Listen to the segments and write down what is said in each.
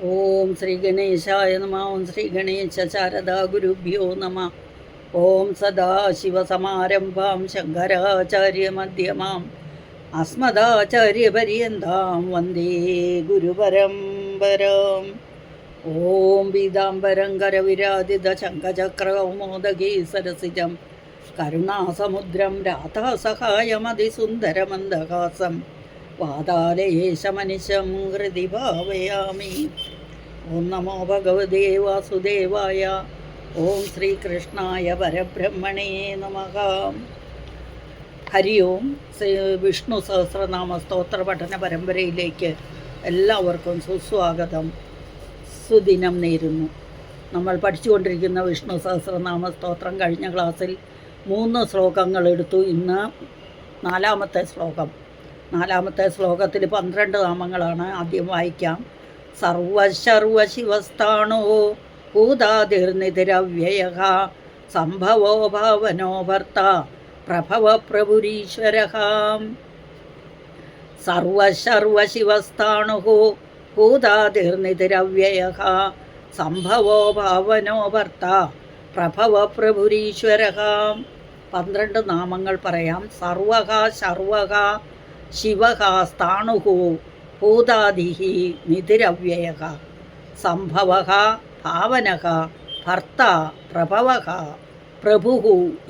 ഓം ശ്രീ ഗണേശായ നമ. ഓം ശ്രീ ഗണേശ ശാരദാ ഗുരുഭ്യോ നമ. ഓം സദാശിവസമാരംഭാം ശങ്കരാചാര്യമധ്യമാം അസ്മദാചാര്യപര്യന്താം വന്ദേ ഗുരുപരമ്പരാം. ഓം പീതാംബരം കരവിരാജിത ശംഖചക്രകൗമോദഗീ സരസിജം കരുണാസമുദ്രം രാധാസഹായമതിസുന്ദരമന്ദഹാസം വാതാലയേശമനിശം ഹൃദി ഭാവയാമി. ഓം നമോ ഭഗവതേ വാസുദേവായ. ഓം ശ്രീകൃഷ്ണായ പരബ്രഹ്മണേ നമഃ. ഹരി ഓം. വിഷ്ണു സഹസ്രനാമ സ്തോത്ര പഠന പരമ്പരയിലേക്ക് എല്ലാവർക്കും സുസ്വാഗതം, സുദിനം നേരുന്നു. നമ്മൾ പഠിച്ചുകൊണ്ടിരിക്കുന്ന വിഷ്ണു സഹസ്രനാമ സ്തോത്രം കഴിഞ്ഞ ക്ലാസ്സിൽ 3 ശ്ലോകങ്ങൾ എടുത്തു. ഇന്ന് 4-ാമത്തെ ശ്ലോകം. 4-ാമത്തെ ശ്ലോകത്തിൽ 12 നാമങ്ങളാണ്. ആദ്യം വായിക്കാം. സർവശർവശിവസ്ഥാണോ ഭൂതാതിർനിധിരവ്യയഃ സംഭവോ ഭാവനോ ഭർത്ത പ്രഭവ പ്രഭുരീശ്വരഃ. സർവശർവശിവസ്ഥാണുഃ ഭൂതാതിർനിധിരവ്യയഃ സംഭവോ ഭാവനോ ഭർത്ത പ്രഭവ പ്രഭുരീശ്വരഃ. 12 നാമങ്ങൾ പറയാം. സർവഃ ശർവഃ ശിവഃ സ്ഥാണുഃ ഭൂതാദിഃ നിധിരവ്യയഃ സംഭവഃ ഭാവനഃ ഭർത്ത പ്രഭവഃ പ്രഭുഃ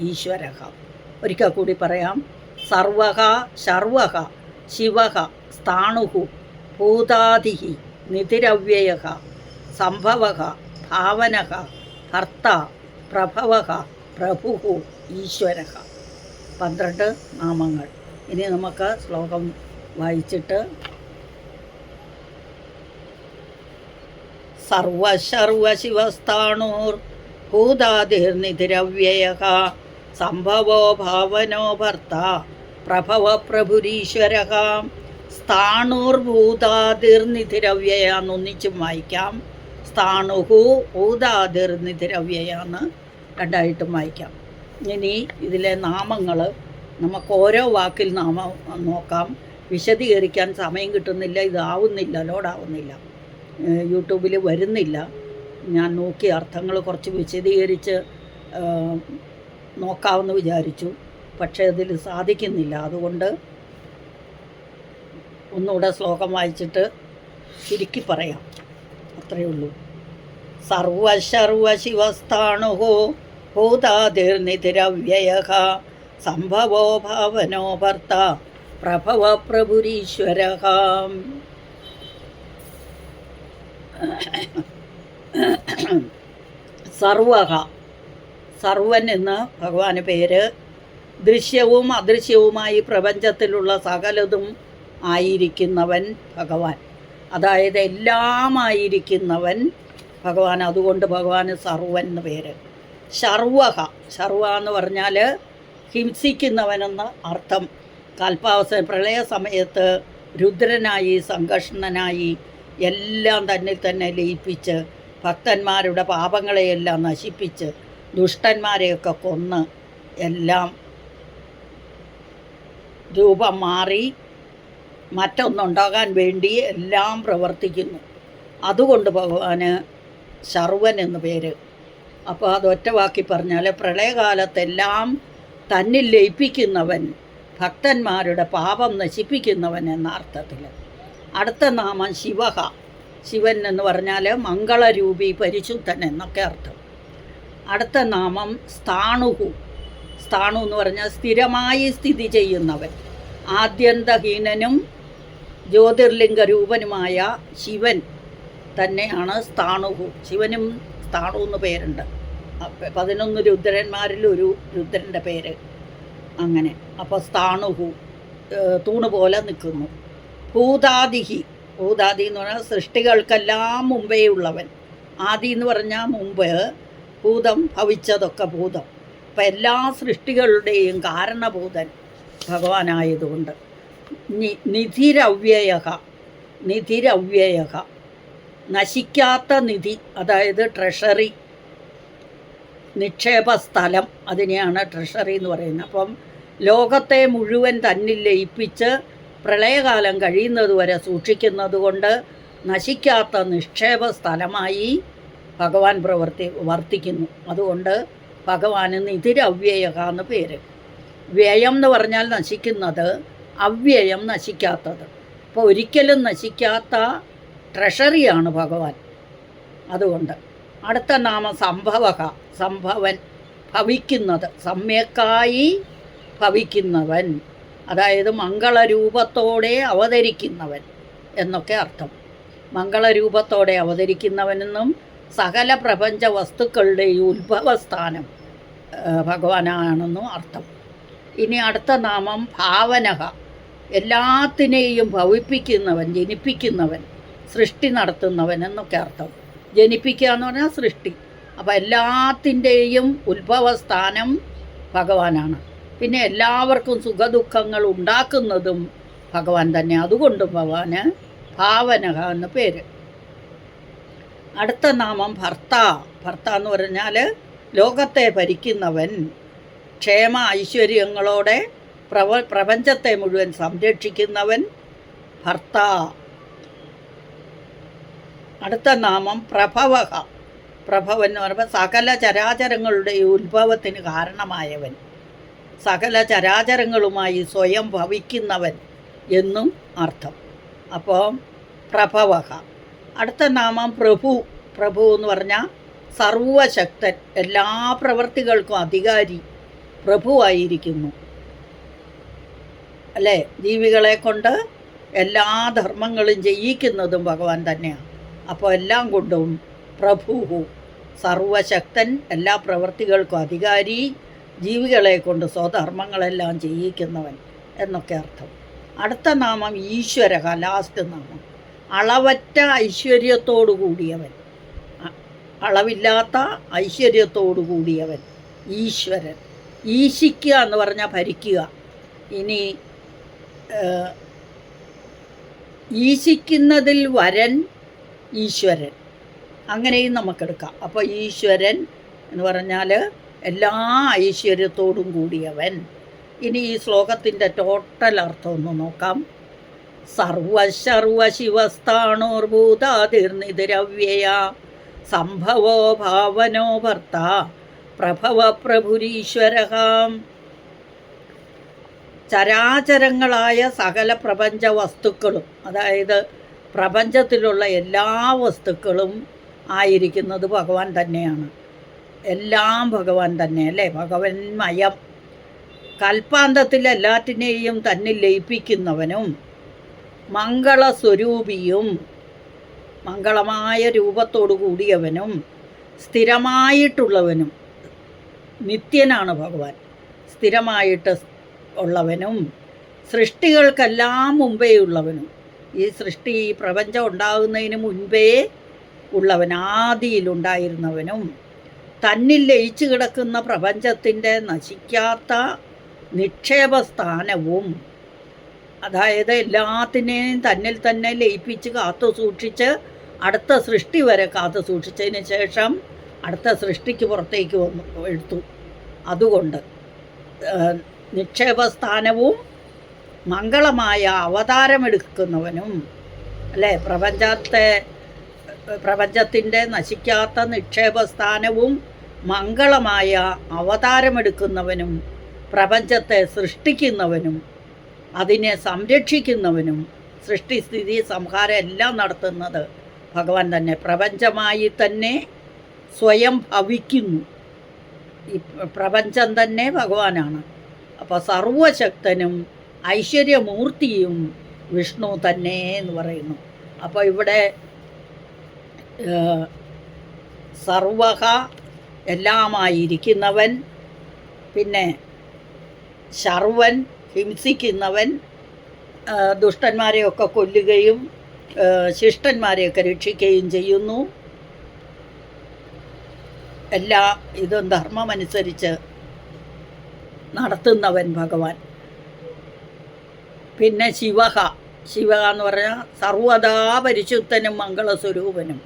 ഈശ്വരഃ. ഒരിക്കൽ കൂടി പറയാം. സർവഃ ശർവഃ ശിവഃ സ്ഥാണുഃ ഭൂതാദിഃ നിധിരവ്യയഃ സംഭവഃ ഭാവനഃ ഭർത്ത പ്രഭവഃ പ്രഭുഃ ഈശ്വരഃ. 12 നാമങ്ങൾ. ഇനി നമുക്ക് ശ്ലോകം വായിച്ചിട്ട് സർവശർവശിവസ്ഥാണുർ ഭൂതാതിർനിധിരവ്യയഃ സംഭവോ ഭാവനോ ഭർത്ത പ്രഭവ പ്രഭുരീശ്വരഃ. സ്ഥാണുർഭൂതാതിർനിധിരവ്യയ എന്നൊന്നിച്ചും വായിക്കാം. സ്ഥാണുഹു ഭൂതാതിർനിധിരവ്യയാന്ന് രണ്ടായിട്ടും വായിക്കാം. ഇനി ഇതിലെ നാമങ്ങൾ നമുക്ക് ഓരോ വാക്കിൽ നാമം നോക്കാം. വിശദീകരിക്കാൻ സമയം കിട്ടുന്നില്ല, ഇതാവുന്നില്ല, ലോഡാവുന്നില്ല, യൂട്യൂബിൽ വരുന്നില്ല. ഞാൻ നോക്കി അർത്ഥങ്ങൾ കുറച്ച് വിശദീകരിച്ച് നോക്കാമെന്ന് വിചാരിച്ചു, പക്ഷേ അതിൽ സാധിക്കുന്നില്ല. അതുകൊണ്ട് ഒന്നുകൂടെ ശ്ലോകം വായിച്ചിട്ട് ചുരുക്കി പറയാം, അത്രയേ ഉള്ളൂ. സർവശർവശിവസ്ഥാണുഃ ഭൂതാതിർനിധിരവ്യയഃ സംഭവോ ഭാവനോ ഭർത്ത പ്രഭവ പ്രഭുരീശ്വരഃ. സർവഃ, സർവൻ എന്ന് ഭഗവാന് പേര്. ദൃശ്യവും അദൃശ്യവുമായി പ്രപഞ്ചത്തിലുള്ള സകലതും ആയിരിക്കുന്നവൻ ഭഗവാൻ. അതായത് എല്ലാമായിരിക്കുന്നവൻ ഭഗവാൻ. അതുകൊണ്ട് ഭഗവാന് സർവൻ എന്ന് പേര്. ശർവഃ, ശർവ എന്ന് പറഞ്ഞാൽ ഹിംസിക്കുന്നവനെന്ന് അർത്ഥം. കൽപ്പാവസാന പ്രളയ സമയത്ത് രുദ്രനായി സംഘർഷണനായി എല്ലാം തന്നിൽ തന്നെ ലയിപ്പിച്ച് ഭക്തന്മാരുടെ പാപങ്ങളെയെല്ലാം നശിപ്പിച്ച് ദുഷ്ടന്മാരെയൊക്കെ കൊന്ന് എല്ലാം രൂപം മാറി മറ്റൊന്നുണ്ടാകാൻ വേണ്ടി എല്ലാം പ്രവർത്തിക്കുന്നു. അതുകൊണ്ട് ഭഗവാന് ശർവൻ എന്ന് പേര്. അപ്പോൾ അതൊറ്റ വാക്കി പറഞ്ഞാൽ പ്രളയകാലത്തെല്ലാം തന്നിൽ ലയിപ്പിക്കുന്നവൻ, ഭക്തന്മാരുടെ പാപം നശിപ്പിക്കുന്നവൻ എന്ന അർത്ഥത്തിൽ. അടുത്ത നാമം ശിവഃ. ശിവൻ എന്ന് പറഞ്ഞാൽ മംഗളരൂപി, പരിശുദ്ധൻ എന്നൊക്കെ അർത്ഥം. അടുത്ത നാമം സ്ഥാണുഹു. സ്ഥാണു എന്ന് പറഞ്ഞാൽ സ്ഥിരമായി സ്ഥിതി ചെയ്യുന്നവൻ. ആദ്യന്തഹീനനും ജ്യോതിർലിംഗ രൂപനുമായ ശിവൻ തന്നെയാണ് സ്ഥാണുഹു. ശിവനും സ്ഥാണു എന്ന് പേരുണ്ട്. 11 രുദ്രന്മാരിൽ ഒരു രുദ്രൻ്റെ പേര് അങ്ങനെ. അപ്പോൾ സ്ഥാണുഹു, തൂണ് പോലെ നിൽക്കുന്നു. ഭൂതാദിഹി, ഭൂതാദി എന്ന് പറഞ്ഞാൽ സൃഷ്ടികൾക്കെല്ലാം മുമ്പേ ഉള്ളവൻ. ആദി എന്ന് പറഞ്ഞാൽ മുമ്പ്, ഭൂതം ഭവിച്ചതൊക്കെ ഭൂതം. അപ്പം എല്ലാ സൃഷ്ടികളുടെയും കാരണഭൂതൻ ഭഗവാനായതുകൊണ്ട്. നിധിരവ്യയഃ, നിധിരവ്യയഃ നശിക്കാത്ത നിധി, അതായത് ട്രഷറി, നിക്ഷേപ സ്ഥലം, അതിനെയാണ് ട്രഷറി എന്ന് പറയുന്നത്. അപ്പം ലോകത്തെ മുഴുവൻ തന്നിൽ ലയിപ്പിച്ച് പ്രളയകാലം കഴിയുന്നതുവരെ സൂക്ഷിക്കുന്നത് കൊണ്ട് നശിക്കാത്ത നിക്ഷേപ സ്ഥലമായി ഭഗവാൻ വർത്തിക്കുന്നു. അതുകൊണ്ട് ഭഗവാന് നിധിരവ്യയ എന്ന് പേര്. വ്യയം എന്ന് പറഞ്ഞാൽ നശിക്കുന്നത്, അവ്യയം നശിക്കാത്തത്. അപ്പോൾ ഒരിക്കലും നശിക്കാത്ത ട്രഷറിയാണ് ഭഗവാൻ. അതുകൊണ്ട് അടുത്ത നാമം സംഭവക, സംഭവൻ, ഭവിക്കുന്നത്, സമ്യക്കായി ഭവിക്കുന്നവൻ, അതായത് മംഗളരൂപത്തോടെ അവതരിക്കുന്നവൻ എന്നൊക്കെ അർത്ഥം. മംഗളരൂപത്തോടെ അവതരിക്കുന്നവനെന്നും സകല പ്രപഞ്ച വസ്തുക്കളുടെയും ഉത്ഭവസ്ഥാനം ഭഗവാനാണെന്നും അർത്ഥം. ഇനി അടുത്ത നാമം ഭാവനക, എല്ലാത്തിനെയും ഭവിപ്പിക്കുന്നവൻ, ജനിപ്പിക്കുന്നവൻ, സൃഷ്ടി നടത്തുന്നവൻ എന്നൊക്കെ അർത്ഥം. ജനിപ്പിക്കുക എന്ന് പറഞ്ഞാൽ സൃഷ്ടി. അപ്പോൾ എല്ലാത്തിൻ്റെയും ഉത്ഭവസ്ഥാനം ഭഗവാനാണ്. പിന്നെ എല്ലാവർക്കും സുഖദുഃഖങ്ങൾ ഉണ്ടാക്കുന്നതും ഭഗവാൻ തന്നെ. അതുകൊണ്ട് ഭഗവാന് ഭാവനക എന്ന് പേര്. അടുത്ത നാമം ഭർത്ത. ഭർത്ത എന്ന് പറഞ്ഞാൽ ലോകത്തെ ഭരിക്കുന്നവൻ, ക്ഷേമ ഐശ്വര്യങ്ങളോടെ പ്രപഞ്ചത്തെ മുഴുവൻ സംരക്ഷിക്കുന്നവൻ ഭർത്ത. അടുത്ത നാമം പ്രഭവക. പ്രഭവൻ എന്ന് പറയുമ്പോൾ സകല ചരാചരങ്ങളുടെ ഉത്ഭവത്തിന് കാരണമായവൻ, സകല ചരാചരങ്ങളുമായി സ്വയം ഭവിക്കുന്നവൻ എന്നും അർത്ഥം. അപ്പോൾ പ്രഭവക. അടുത്ത നാമം പ്രഭു. പ്രഭു എന്ന് പറഞ്ഞാൽ സർവശക്തൻ, എല്ലാ പ്രവൃത്തികൾക്കും അധികാരി, പ്രഭുവായിരിക്കുന്നു അല്ലേ. ജീവികളെ കൊണ്ട് എല്ലാ ധർമ്മങ്ങളും ചെയ്യിക്കുന്നതും ഭഗവാൻ തന്നെയാണ്. അപ്പോൾ എല്ലാം കൊണ്ടും പ്രഭു, സർവശക്തൻ, എല്ലാ പ്രവൃത്തികൾക്കും അധികാരി, ജീവികളെ കൊണ്ട് സ്വധർമ്മങ്ങളെല്ലാം ചെയ്യിക്കുന്നവൻ എന്നൊക്കെ അർത്ഥം. അടുത്ത നാമം ഈശ്വരക, ലാസ്റ്റ് നാമം. അളവറ്റ ഐശ്വര്യത്തോടു കൂടിയവൻ, അളവില്ലാത്ത ഐശ്വര്യത്തോടു കൂടിയവൻ ഈശ്വരൻ. ഈശിക്കുക എന്ന് പറഞ്ഞാൽ ഭരിക്കുക. ഇനി ഈശിക്കുന്നതിൽ വരൻ ഈശ്വരൻ, അങ്ങനെയും നമുക്കെടുക്കാം. അപ്പോൾ ഈശ്വരൻ എന്ന് പറഞ്ഞാൽ എല്ലാ ഐശ്വര്യത്തോടും കൂടിയവൻ. ഇനി ഈ ശ്ലോകത്തിൻ്റെ ടോട്ടൽ അർത്ഥം ഒന്ന് നോക്കാം. സർവശർവശിവസ്ഥാണോർഭൂതാതിർനിതിരവ്യയ സംഭവോ ഭാവനോ ഭർത്ത പ്രഭവ പ്രഭുരീശ്വരഃ. ചരാചരങ്ങളായ സകല പ്രപഞ്ച വസ്തുക്കളും, അതായത് പ്രപഞ്ചത്തിലുള്ള എല്ലാ വസ്തുക്കളും ആയിരിക്കുന്നത് ഭഗവാൻ തന്നെയാണ്. എല്ലാം ഭഗവാൻ തന്നെ അല്ലേ, ഭഗവന്മയം. കൽപ്പാന്തത്തിൽ എല്ലാറ്റിനെയും തന്നിൽ ലയിപ്പിക്കുന്നവനും മംഗളസ്വരൂപിയും, മംഗളമായ രൂപത്തോടു കൂടിയവനും സ്ഥിരമായിട്ടുള്ളവനും, നിത്യനാണ് ഭഗവാൻ, സ്ഥിരമായിട്ട് ഉള്ളവനും സൃഷ്ടികൾക്കെല്ലാം മുമ്പേ ഉള്ളവനും. ഈ സൃഷ്ടി, ഈ പ്രപഞ്ചം ഉണ്ടാകുന്നതിന് മുൻപേ ഉള്ളവൻ, ആദിയിലുണ്ടായിരുന്നവനും തന്നിൽ ലയിച്ചു കിടക്കുന്ന പ്രപഞ്ചത്തിൻ്റെ നശിക്കാത്ത നിക്ഷേപസ്ഥാനവും, അതായത് എല്ലാത്തിനെയും തന്നിൽ തന്നെ ലയിപ്പിച്ച് കാത്തു സൂക്ഷിച്ച് അടുത്ത സൃഷ്ടി വരെ കാത്തു സൂക്ഷിച്ചതിന് ശേഷം അടുത്ത സൃഷ്ടിക്ക് പുറത്തേക്ക് എടുത്തു. അതുകൊണ്ട് നിക്ഷേപസ്ഥാനവും മംഗളമായ അവതാരമെടുക്കുന്നവനും അല്ലേ, പ്രപഞ്ചത്തിൻ്റെ നശിക്കാത്ത നിക്ഷേപസ്ഥാനവും മംഗളമായ അവതാരമെടുക്കുന്നവനും പ്രപഞ്ചത്തെ സൃഷ്ടിക്കുന്നവനും അതിനെ സംരക്ഷിക്കുന്നവനും സൃഷ്ടിസ്ഥിതി സംഹാരം എല്ലാം നടത്തുന്നത് ഭഗവാൻ തന്നെ. പ്രപഞ്ചമായി തന്നെ സ്വയം ഭവിക്കുന്നു. ഈ പ്രപഞ്ചം തന്നെ ഭഗവാനാണ്. അപ്പോൾ സർവശക്തനും ഐശ്വര്യമൂർത്തിയും വിഷ്ണു തന്നെ എന്ന് പറയുന്നു. അപ്പോൾ ഇവിടെ സർവഹ എല്ലാമായിരിക്കുന്നവൻ, പിന്നെ ശർവൻ ഹിംസിക്കുന്നവൻ, ദുഷ്ടന്മാരെയൊക്കെ കൊല്ലുകയും ശിഷ്ടന്മാരെയൊക്കെ രക്ഷിക്കുകയും ചെയ്യുന്നു. എല്ലാ ഇതും ധർമ്മമനുസരിച്ച് നടത്തുന്നവൻ ഭഗവാൻ. പിന്നെ ശിവ എന്ന് പറഞ്ഞാൽ സർവദാ പരിശുദ്ധനും മംഗളസ്വരൂപനും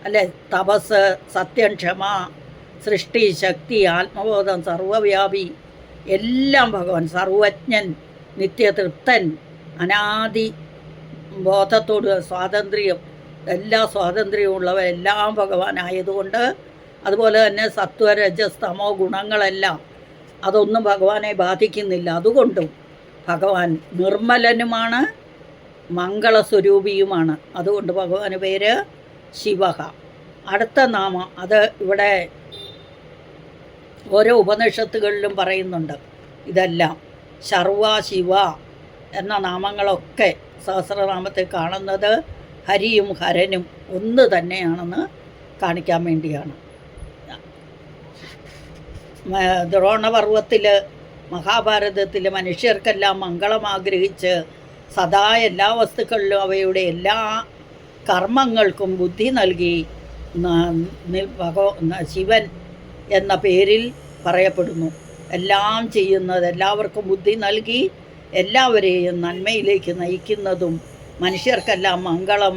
അല്ലേ. തപസ്, സത്യം, ക്ഷമ, സൃഷ്ടി, ശക്തി, ആത്മബോധം, സർവവ്യാപി എല്ലാം ഭഗവാൻ. സർവജ്ഞൻ, നിത്യതൃപ്തൻ, അനാദി ബോധത്തോട് സ്വാതന്ത്ര്യം എല്ലാ സ്വാതന്ത്ര്യവും ഉള്ളവൻ എല്ലാം ഭഗവാനായതുകൊണ്ട്, അതുപോലെ തന്നെ സത്വരജസ് തമോ ഗുണങ്ങളെല്ലാം അതൊന്നും ഭഗവാനെ ബാധിക്കുന്നില്ല. അതുകൊണ്ടും ഭഗവാൻ നിർമ്മലനുമാണ്, മംഗളസ്വരൂപിയുമാണ്. അതുകൊണ്ട് ഭഗവാന് പേര് ശിവഹ. അടുത്ത നാമം അത് ഇവിടെ ഓരോ ഉപനിഷത്തുകളിലും പറയുന്നുണ്ട്. ഇതെല്ലാം ശർവ ശിവ എന്ന നാമങ്ങളൊക്കെ സഹസ്രനാമത്തിൽ കാണുന്നത് ഹരിയും ഹരനും ഒന്ന് തന്നെയാണെന്ന് കാണിക്കാൻ വേണ്ടിയാണ്. ദ്രോണപർവത്തിൽ മഹാഭാരതത്തിൽ മനുഷ്യർക്കെല്ലാം മംഗളം ആഗ്രഹിച്ച് സദാ എല്ലാ വസ്തുക്കളിലും അവയുടെ എല്ലാ കർമ്മങ്ങൾക്കും ബുദ്ധി നൽകി ശിവൻ എന്ന പേരിൽ പറയപ്പെടുന്നു. എല്ലാം ചെയ്യുന്നത്, എല്ലാവർക്കും ബുദ്ധി നൽകി എല്ലാവരെയും നന്മയിലേക്ക് നയിക്കുന്നതും മനുഷ്യർക്കെല്ലാം മംഗളം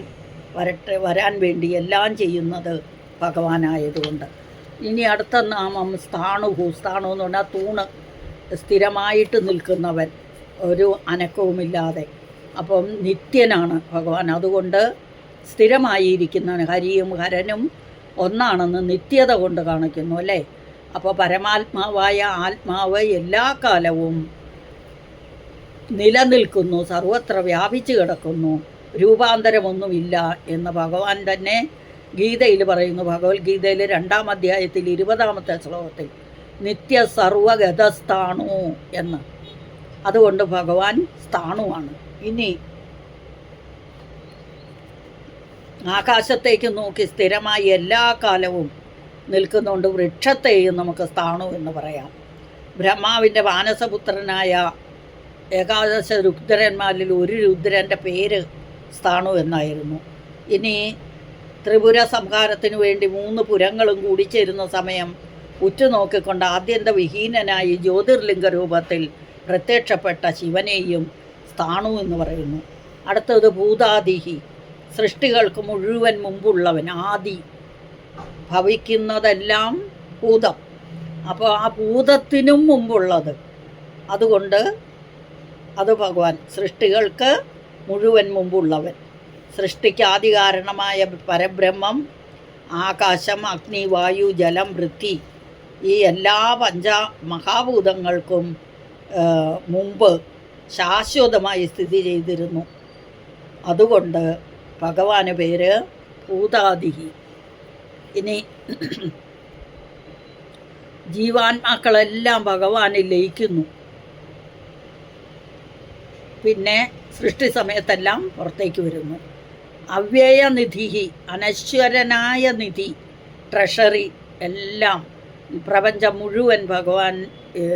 വരാൻ വേണ്ടി എല്ലാം ചെയ്യുന്നത് ഭഗവാനായതുകൊണ്ട്. ഇനി അടുത്ത നാമം സ്ഥാണുഹു. സ്ഥാണു എന്ന് പറഞ്ഞാൽ തൂണ്, സ്ഥിരമായിട്ട് നിൽക്കുന്നവൻ, ഒരു അനക്കവുമില്ലാതെ. അപ്പം നിത്യനാണ് ഭഗവാൻ. അതുകൊണ്ട് സ്ഥിരമായിരിക്കുന്നവൻ. ഹരിയും ഹരനും ഒന്നാണെന്ന് നിത്യത കൊണ്ട് കാണിക്കുന്നു അല്ലേ. അപ്പോൾ പരമാത്മാവായ ആത്മാവ് എല്ലാ കാലവും നിലനിൽക്കുന്നു, സർവത്ര വ്യാപിച്ചു കിടക്കുന്നു, രൂപാന്തരമൊന്നുമില്ല എന്ന് ഭഗവാൻ തന്നെ ഗീതയിൽ പറയുന്നു. ഭഗവത്ഗീതയിൽ 2-ാം അധ്യായത്തിൽ 20-ാമത്തെ ശ്ലോകത്തിൽ നിത്യ സർവഗതസ്ഥാണു എന്ന്. അതുകൊണ്ട് ഭഗവാൻ സ്ഥാണുവാണ്. ഇനി ആകാശത്തേക്ക് നോക്കി സ്ഥിരമായി എല്ലാ കാലവും നിൽക്കുന്നുകൊണ്ട് വൃക്ഷത്തെയും നമുക്ക് സ്ഥാണു എന്ന് പറയാം. ബ്രഹ്മാവിൻ്റെ മാനസപുത്രനായ ഏകാദശ രുദ്രന്മാരിൽ ഒരു രുദ്രൻ്റെ പേര് സ്ഥാണു എന്നായിരുന്നു. ഇനി ത്രിപുര സംഹാരത്തിനു വേണ്ടി 3 പുരങ്ങളും കൂടി ചേരുന്ന സമയം ഉറ്റുനോക്കിക്കൊണ്ട് ആദ്യന്ത വിഹീനനായി ജ്യോതിർലിംഗ രൂപത്തിൽ പ്രത്യക്ഷപ്പെട്ട ശിവനെയും സ്ഥാണു എന്ന് പറയുന്നു. അടുത്തത് ഭൂതാദിഹി, സൃഷ്ടികൾക്ക് മുഴുവൻ മുമ്പുള്ളവൻ, ആദി, ഭവിക്കുന്നതെല്ലാം ഭൂതം. അപ്പോൾ ആ ഭൂതത്തിനും മുമ്പുള്ളത്, അതുകൊണ്ട് അത് ഭഗവാൻ. സൃഷ്ടികൾക്ക് മുഴുവൻ മുമ്പുള്ളവൻ, സൃഷ്ടിക്ക് ആദികാരണമായ പരബ്രഹ്മം, ആകാശം, അഗ്നി, വായു, ജലം, പൃഥ്വി, ഈ എല്ലാ മഹാഭൂതങ്ങൾക്കും മുമ്പ് ശാശ്വതമായി സ്ഥിതി ചെയ്തിരുന്നു. അതുകൊണ്ട് ഭഗവാന് പേര് ഭൂതാദിഹി. ഇനി ജീവാത്മാക്കളെല്ലാം ഭഗവാനിൽ ലയിക്കുന്നു. പിന്നെ സൃഷ്ടി സമയത്തെല്ലാം പുറത്തേക്ക് വരുന്നു. അവ്യയനിധി, അനശ്വരനായ നിധി, ട്രഷറി, എല്ലാം പ്രപഞ്ചം മുഴുവൻ ഭഗവാൻ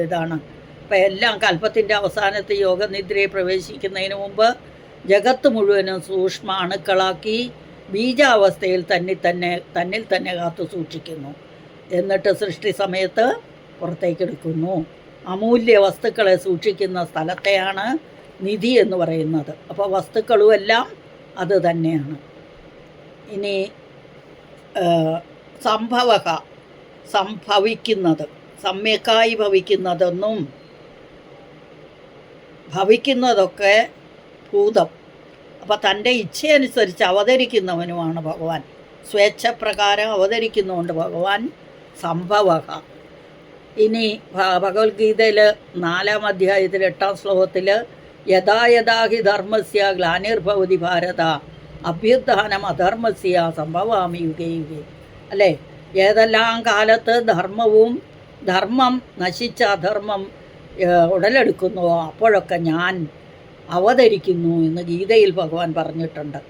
ഇതാണ്. അപ്പം എല്ലാം കൽപ്പത്തിൻ്റെ അവസാനത്തെ യോഗനിദ്രയെ പ്രവേശിക്കുന്നതിന് മുമ്പ് ജഗത്ത് മുഴുവനും സൂക്ഷ്മ അണുക്കളാക്കി ബീജാവസ്ഥയിൽ തന്നിൽ തന്നെ കാത്തു സൂക്ഷിക്കുന്നു. എന്നിട്ട് സൃഷ്ടി സമയത്ത് പുറത്തേക്കെടുക്കുന്നു. അമൂല്യ വസ്തുക്കളെ സൂക്ഷിക്കുന്ന സ്ഥലത്തെയാണ് നിധി എന്ന് പറയുന്നത്. അപ്പോൾ വസ്തുക്കളുമെല്ലാം അത് തന്നെയാണ്. ഇനി സംഭവക, സംഭവിക്കുന്നത്, സമ്യക്കായി ഭവിക്കുന്നതൊന്നും ഭവിക്കുന്നതൊക്കെ ഭൂതം. അപ്പോൾ തൻ്റെ ഇച്ഛയനുസരിച്ച് അവതരിക്കുന്നവനുമാണ് ഭഗവാൻ. സ്വേച്ഛപ്രകാരം അവതരിക്കുന്നതുകൊണ്ട് ഭഗവാൻ സംഭവക. ഇനി ഭഗവത്ഗീതയിൽ 4-ാം അധ്യായത്തിൽ 8-ാം ശ്ലോകത്തിൽ യഥാ യഥാ ഹി ധർമ്മസ്യ ഗ്ലാനിർഭവതി ഭാരത അഭ്യുത്ഥാനം അധർമ്മസ്യ സംഭവാമി യുഗേ യുഗേ. അല്ലേ, ഏതെല്ലാം കാലത്ത് ധർമ്മം നശിച്ച അധർമ്മം ഉടലെടുക്കുന്നുവോ അപ്പോഴൊക്കെ ഞാൻ അവതരിക്കുന്നു എന്ന് ഗീതയിൽ ഭഗവാൻ പറഞ്ഞിട്ടുണ്ട്.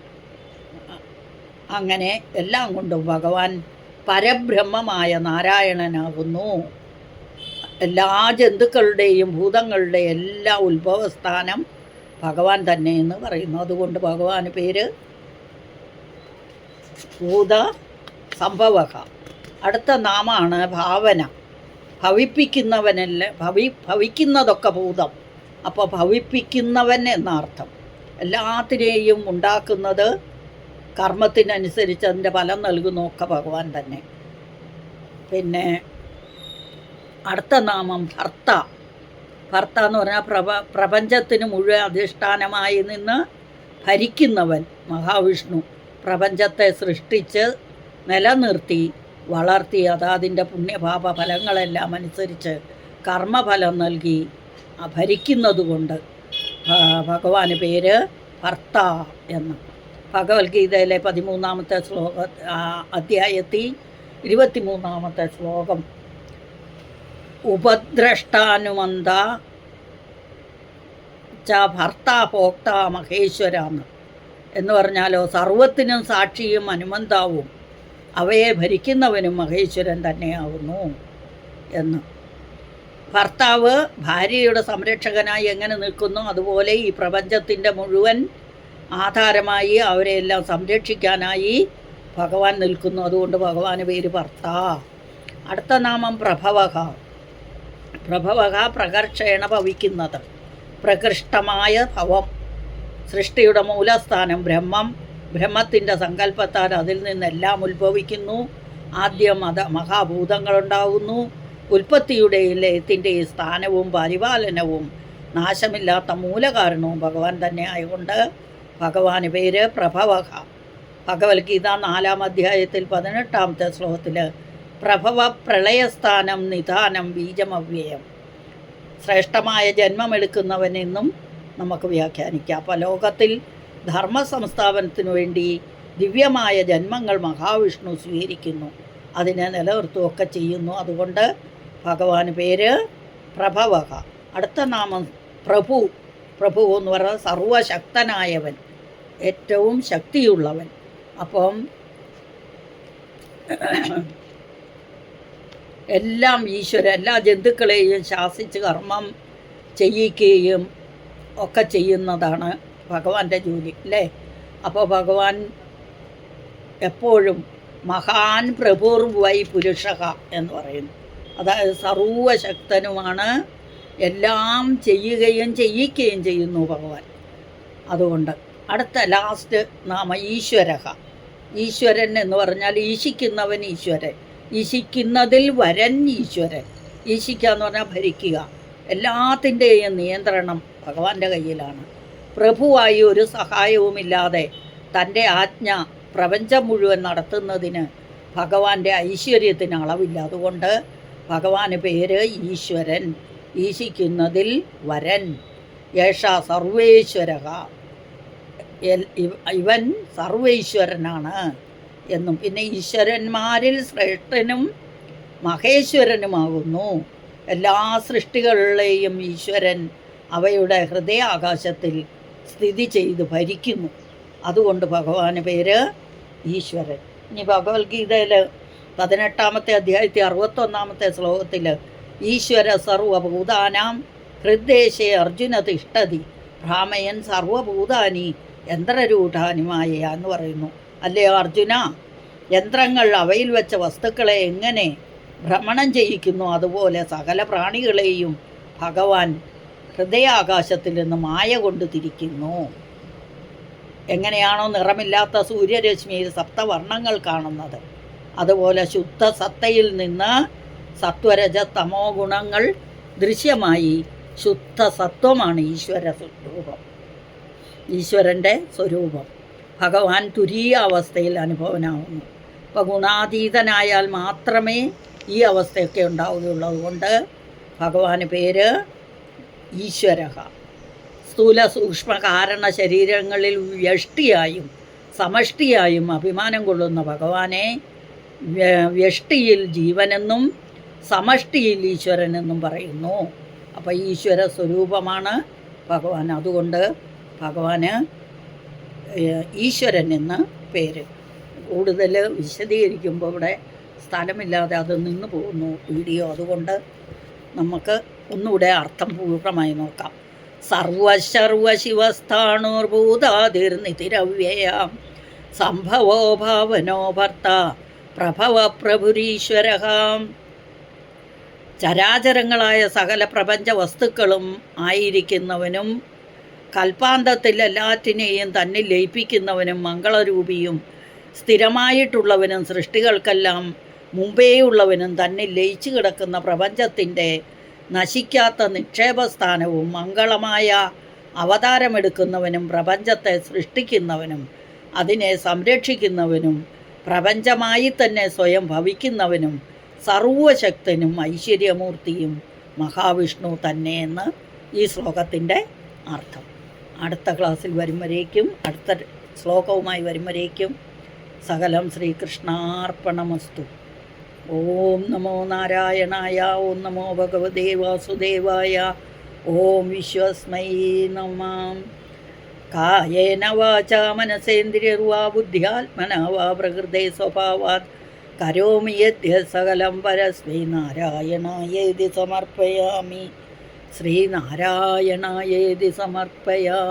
അങ്ങനെ എല്ലാം കൊണ്ടും ഭഗവാൻ പരബ്രഹ്മമായ നാരായണനാകുന്നു. എല്ലാ ജന്തുക്കളുടെയും ഭൂതങ്ങളുടെയും എല്ലാ ഉത്ഭവസ്ഥാനം ഭഗവാൻ തന്നെ എന്ന് പറയുന്നു. അതുകൊണ്ട് ഭഗവാന് പേര് ഭൂത സംഭവക. അടുത്ത നാമാണ് ഭാവന. ഭവിപ്പിക്കുന്നവനല്ല, ഭവിക്കുന്നതൊക്കെ ഭൂതം. അപ്പോൾ ഭവിപ്പിക്കുന്നവൻ എന്നർത്ഥം. എല്ലാത്തിനെയും ഉണ്ടാക്കുന്നത്, കർമ്മത്തിനനുസരിച്ച് അതിൻ്റെ ഫലം നൽകുന്നതൊക്കെ ഭഗവാൻ തന്നെ. പിന്നെ അടുത്ത നാമം ഭർത്ത. ഭർത്ത എന്ന് പറഞ്ഞാൽ പ്രപഞ്ചത്തിന് മുഴുവൻ അധിഷ്ഠാനമായി നിന്ന് ഭരിക്കുന്നവൻ മഹാവിഷ്ണു. പ്രപഞ്ചത്തെ സൃഷ്ടിച്ച് നിലനിർത്തി വളർത്തി അതാതിൻ്റെ പുണ്യപാപ ഫലങ്ങളെല്ലാം അനുസരിച്ച് കർമ്മഫലം നൽകി ഭരിക്കുന്നതുകൊണ്ട് ഭഗവാന് പേര് ഭർത്ത എന്ന്. ഭഗവത്ഗീതയിലെ 13-ാമത്തെ അധ്യായത്തിൽ 23-ാമത്തെ ശ്ലോകം ഉപദ്രഷ്ടാനുമന്ത ഭർത്ത ഭോക്ത മഹേശ്വര എന്ന് പറഞ്ഞാലോ സർവത്തിനും സാക്ഷിയും അനുമന്താവും അവയെ ഭരിക്കുന്നവനും മഹേശ്വരൻ തന്നെയാവുന്നു എന്ന്. ഭർത്താവ് ഭാര്യയുടെ സംരക്ഷകനായി എങ്ങനെ നിൽക്കുന്നു അതുപോലെ ഈ പ്രപഞ്ചത്തിൻ്റെ മുഴുവൻ ആധാരമായി അവരെയെല്ലാം സംരക്ഷിക്കാനായി ഭഗവാൻ നിൽക്കുന്നു. അതുകൊണ്ട് ഭഗവാന് പേര് ഭർത്ത. അടുത്ത നാമം പ്രഭവക. പ്രഭവക പ്രകർഷേണ ഭവിക്കുന്നത്, പ്രകൃഷ്ടമായ ഭവം, സൃഷ്ടിയുടെ മൂലസ്ഥാനം ബ്രഹ്മം, ബ്രഹ്മത്തിൻ്റെ സങ്കല്പത്താൽ അതിൽ നിന്നെല്ലാം ഉത്ഭവിക്കുന്നു. ആദ്യം മഹാഭൂതങ്ങളുണ്ടാകുന്നു. ഉൽപ്പത്തിയുടെയും ലയത്തിൻ്റെയും സ്ഥാനവും പരിപാലനവും നാശമില്ലാത്ത മൂലകാരണവും ഭഗവാൻ തന്നെ ആയതുകൊണ്ട് ഭഗവാന് പേര് പ്രഭവക. ഭഗവത്ഗീത 4-ാം അധ്യായത്തിൽ 18-ാമത്തെ ശ്ലോകത്തിൽ പ്രഭവ പ്രളയസ്ഥാനം നിധാനം ബീജമവ്യയം, ശ്രേഷ്ഠമായ ജന്മമെടുക്കുന്നവനെന്നും നമുക്ക് വ്യാഖ്യാനിക്കാം. അപ്പോൾ ലോകത്തിൽ ധർമ്മ സംസ്ഥാപനത്തിനു വേണ്ടി ദിവ്യമായ ജന്മങ്ങൾ മഹാവിഷ്ണു സ്വീകരിക്കുന്നു, അതിനെ നിലനിർത്തുകയൊക്കെ ചെയ്യുന്നു. അതുകൊണ്ട് ഭഗവാന് പേര് പ്രഭവക. അടുത്ത നാമം പ്രഭു. പ്രഭു എന്ന് പറഞ്ഞാൽ സർവശക്തനായവൻ, ഏറ്റവും ശക്തിയുള്ളവൻ. അപ്പം എല്ലാം ഈശ്വരൻ എല്ലാ ജന്തുക്കളെയും ശാസിച്ച് കർമ്മം ചെയ്യിക്കുകയും ഒക്കെ ചെയ്യുന്നതാണ് ഭഗവാന്റെ ജോലി അല്ലേ. അപ്പോൾ ഭഗവാൻ എപ്പോഴും മഹാൻ പ്രഭുർവൈ പുരുഷക എന്ന് പറയുന്നു. അതായത് സർവശക്തനുമാണ്, എല്ലാം ചെയ്യുകയും ചെയ്യിക്കുകയും ചെയ്യുന്നു ഭഗവാൻ. അതുകൊണ്ട് അടുത്ത ലാസ്റ്റ് നാമ ഈശ്വരക. ഈശ്വരൻ എന്ന് പറഞ്ഞാൽ ഈശിക്കുന്നവൻ ഈശ്വരൻ, ഈശിക്കുന്നതിൽ വരൻ ഈശ്വരൻ. ഈശിക്കുക എന്ന് പറഞ്ഞാൽ ഭരിക്കുക, എല്ലാത്തിൻ്റെയും നിയന്ത്രണം ഭഗവാന്റെ കയ്യിലാണ്. പ്രഭുവായി ഒരു സഹായവുമില്ലാതെ തൻ്റെ ആജ്ഞ പ്രപഞ്ചം മുഴുവൻ നടത്തുന്നതിന് ഭഗവാന്റെ ഐശ്വര്യത്തിന് അളവില്ല. അതുകൊണ്ട് ഭഗവാന് പേര് ഈശ്വരൻ, ഈശിക്കുന്നതിൽ വരൻ. യേഷ സർവേശ്വരക, ഇവൻ സർവൈശ്വരനാണ് എന്നും. പിന്നെ ഈശ്വരന്മാരിൽ ശ്രേഷ്ഠനും മഹേശ്വരനുമാകുന്നു. എല്ലാ സൃഷ്ടികളിലെയും ഈശ്വരൻ അവയുടെ ഹൃദയാകാശത്തിൽ സ്ഥിതി ചെയ്ത് ഭരിക്കുന്നു. അതുകൊണ്ട് ഭഗവാന് പേര് ഈശ്വരൻ. ഇനി ഭഗവത്ഗീതയിൽ 18-ാമത്തെ അധ്യായത്തിൽ 61-ാമത്തെ ശ്ലോകത്തിൽ ഈശ്വര സർവഭൂതാനാം ഹൃദ്ദേശേ അർജുന തിഷ്ഠതി ഭ്രാമയൻ സർവഭൂതാനി യന്ത്രരൂഢാനിമായ എന്ന് പറയുന്നു. അല്ലയോ അർജുന, യന്ത്രങ്ങൾ അവയിൽ വെച്ച വസ്തുക്കളെ എങ്ങനെ ഭ്രമണം ചെയ്യിക്കുന്നു അതുപോലെ സകല പ്രാണികളെയും ഭഗവാൻ ഹൃദയാകാശത്തിൽ നിന്ന് മായ കൊണ്ട് തിരിക്കുന്നു. എങ്ങനെയാണോ നിറമില്ലാത്ത സൂര്യരശ്മിയിൽ സപ്തവർണ്ണങ്ങൾ കാണുന്നത്, അതുപോലെ ശുദ്ധ സത്തയിൽ നിന്ന് സത്വരജ തമോ ഗുണങ്ങൾ ദൃശ്യമായി ശുദ്ധ സത്വമാണ് ഈശ്വര സ്വരൂപം, ഈശ്വരൻ്റെ സ്വരൂപം. ഭഗവാൻ തുരീയ അവസ്ഥയിൽ അനുഭവനാവുന്നു. അപ്പോൾ ഗുണാതീതനായാൽ മാത്രമേ ഈ അവസ്ഥയൊക്കെ ഉണ്ടാവുകയുള്ളൂ. അതുകൊണ്ട് ഭഗവാന് പേര് ഈശ്വരക. സ്ഥൂല സൂക്ഷ്മ കാരണ ശരീരങ്ങളിൽ വ്യഷ്ടിയായും സമഷ്ടിയായും അഭിമാനം കൊള്ളുന്ന ഭഗവാനെ വ്യഷ്ടിയിൽ ജീവനെന്നും സമഷ്ടിയിൽ ഈശ്വരനെന്നും പറയുന്നു. അപ്പോൾ ഈശ്വര സ്വരൂപമാണ് ഭഗവാൻ. അതുകൊണ്ട് ഭഗവാന് ഈശ്വരൻ എന്ന് പേര്. കൂടുതൽ വിശദീകരിക്കുമ്പോൾ ഇവിടെ സ്ഥലമില്ലാതെ അത് നിന്ന് പോകുന്നു വീഡിയോ. അതുകൊണ്ട് നമുക്ക് ഒന്നുകൂടെ അർത്ഥം പൂർണ്ണമായി നോക്കാം. സർവശർവശിവസ്ഥാണുർഭൂതാതിർനിതിരവ്യയാം സംഭവോ ഭാവനോ ഭർത്ത പ്രഭവ പ്രഭുരീശ്വരഹാം. ചരാചരങ്ങളായ സകല പ്രപഞ്ച വസ്തുക്കളും ആയിരിക്കുന്നവനും കൽപ്പാന്തത്തിൽ എല്ലാറ്റിനെയും തന്നിൽ ലയിപ്പിക്കുന്നവനും മംഗളരൂപിയും സ്ഥിരമായിട്ടുള്ളവനും സൃഷ്ടികൾക്കെല്ലാം മുമ്പേയുള്ളവനും തന്നിൽ ലയിച്ചു കിടക്കുന്ന പ്രപഞ്ചത്തിൻ്റെ നശിക്കാത്ത നിക്ഷേപസ്ഥാനവും മംഗളമായ അവതാരമെടുക്കുന്നവനും പ്രപഞ്ചത്തെ സൃഷ്ടിക്കുന്നവനും അതിനെ സംരക്ഷിക്കുന്നവനും പ്രപഞ്ചമായി തന്നെ സ്വയം ഭവിക്കുന്നവനും സർവശക്തനും ഐശ്വര്യമൂർത്തിയും മഹാവിഷ്ണു തന്നെയെന്ന് ഈ ശ്ലോകത്തിൻ്റെ അർത്ഥം. അടുത്ത ക്ലാസ്സിൽ വരും വരേക്കും, അടുത്ത ശ്ലോകവുമായി വരും വരേക്കും സകലം ശ്രീകൃഷ്ണാർപ്പണമസ്തു. ഓം നമോ നാരായണായ. ഓം നമോ ഭഗവതേ വാസുദേവായ. ഓം വിശ്വസ്മൈ നമഃ. കായേന വാചാ മനസേന്ദ്രിയർവാ ബുദ്ധ്യാത്മനാ വാ പ്രകൃതേ സ്വഭാവാത് കരോമി യദ്യത് സകലം പരസ്മൈ നാരായണായേതി സമർപ്പയാമി. ശ്രീനാരായണായേതി സമർപ്പയാമി.